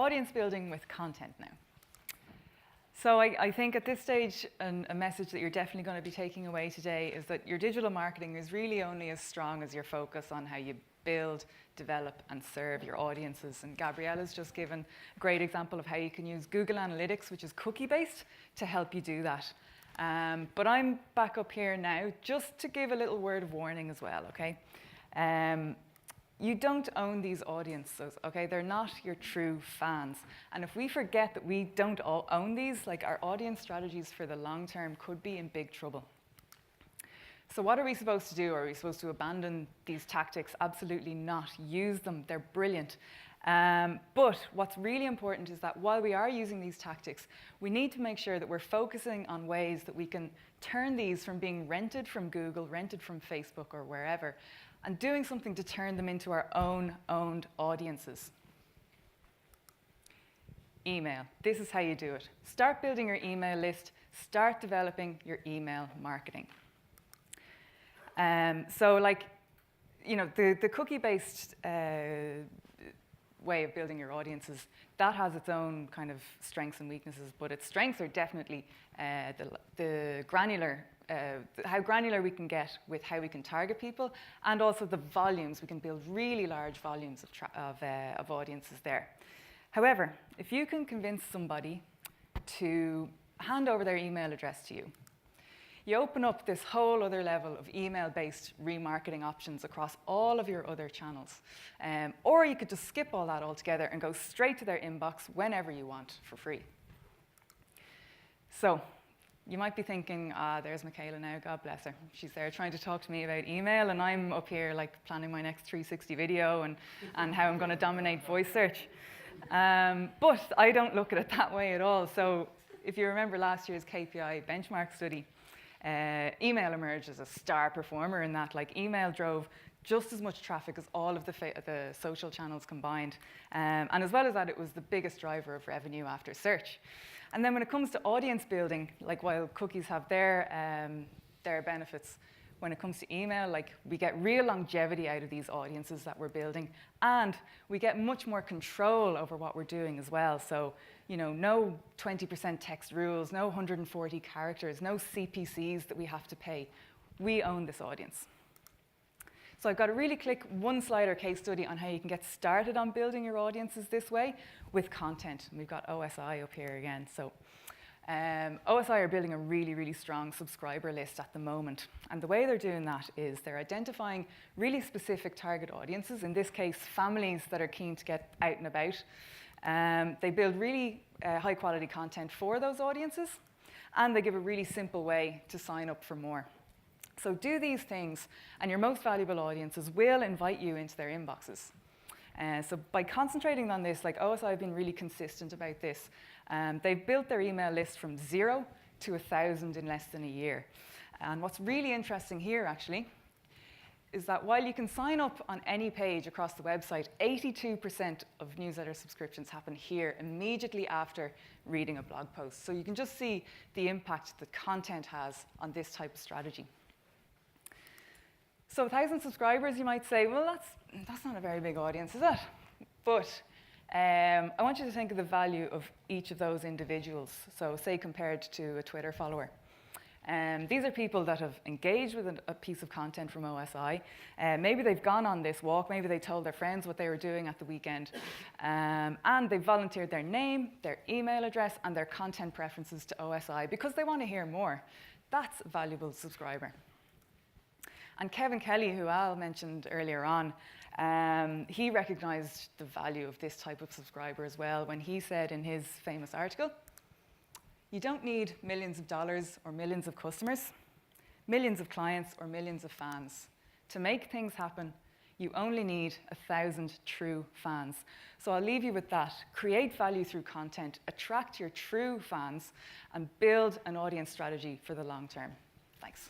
audience building with content now. So I think at this stage, a message that you're definitely going to be taking away today is that your digital marketing is really only as strong as your focus on how you build, develop, and serve your audiences. And Gabriella's just given a great example of how you can use Google Analytics, which is cookie-based, to help you do that. But I'm back up here now just to give a little word of warning as well, okay? You don't own these audiences, okay? They're not your true fans. And if we forget that we don't all own these, like our audience strategies for the long term could be in big trouble. So what are we supposed to do? Are we supposed to abandon these tactics? Absolutely not. Use them, they're brilliant. But what's really important is that while we are using these tactics, we need to make sure that we're focusing on ways that we can turn these from being rented from Google, rented from Facebook or wherever, and doing something to turn them into our own owned audiences. Email. This is how you do it. Start building your email list. Start developing your email marketing. So like, you know, the cookie-based way of building your audiences, that has its own kind of strengths and weaknesses, but its strengths are definitely the granular, how granular we can get with how we can target people, and also the volumes. We can build really large volumes of audiences there. However, if you can convince somebody to hand over their email address to you, you open up this whole other level of email-based remarketing options across all of your other channels. Or you could just skip all that altogether and go straight to their inbox whenever you want for free. So you might be thinking, there's Michaela now, God bless her. She's there trying to talk to me about email, and I'm up here like planning my next 360 video and how I'm going to dominate voice search. But I don't look at it that way at all. So if you remember last year's KPI benchmark study, email emerged as a star performer in that. Like, email drove just as much traffic as all of the social channels combined. And as well as that, it was the biggest driver of revenue after search. And then when it comes to audience building, like while cookies have their benefits, when it comes to email, like we get real longevity out of these audiences that we're building, and we get much more control over what we're doing as well. So, you know, no 20% text rules, no 140 characters, no CPCs that we have to pay. We own this audience. So I've got a really quick one-slider case study on how you can get started on building your audiences this way with content. And we've got OSI up here again. So OSI are building a really, really strong subscriber list at the moment. And the way they're doing that is they're identifying really specific target audiences, in this case, families that are keen to get out and about. They build really high quality content for those audiences, and they give a really simple way to sign up for more. So do these things, and your most valuable audiences will invite you into their inboxes. So by concentrating on this, like OSI have been really consistent about this. They've built their email list from 0 to 1,000 in less than a year. And what's really interesting here, actually, is that while you can sign up on any page across the website, 82% of newsletter subscriptions happen here immediately after reading a blog post. So you can just see the impact that content has on this type of strategy. So 1,000 subscribers, you might say, well, that's not a very big audience, is it? But I want you to think of the value of each of those individuals. So say compared to a Twitter follower. These are people that have engaged with a piece of content from OSI. Maybe they've gone on this walk, maybe they told their friends what they were doing at the weekend, and they've volunteered their name, their email address, and their content preferences to OSI because they want to hear more. That's a valuable subscriber. And Kevin Kelly, who Al mentioned earlier on, he recognized the value of this type of subscriber as well when he said in his famous article, "You don't need millions of dollars or millions of customers, millions of clients or millions of fans. To make things happen, you only need 1,000 true fans." So I'll leave you with that. Create value through content, attract your true fans, and build an audience strategy for the long term. Thanks.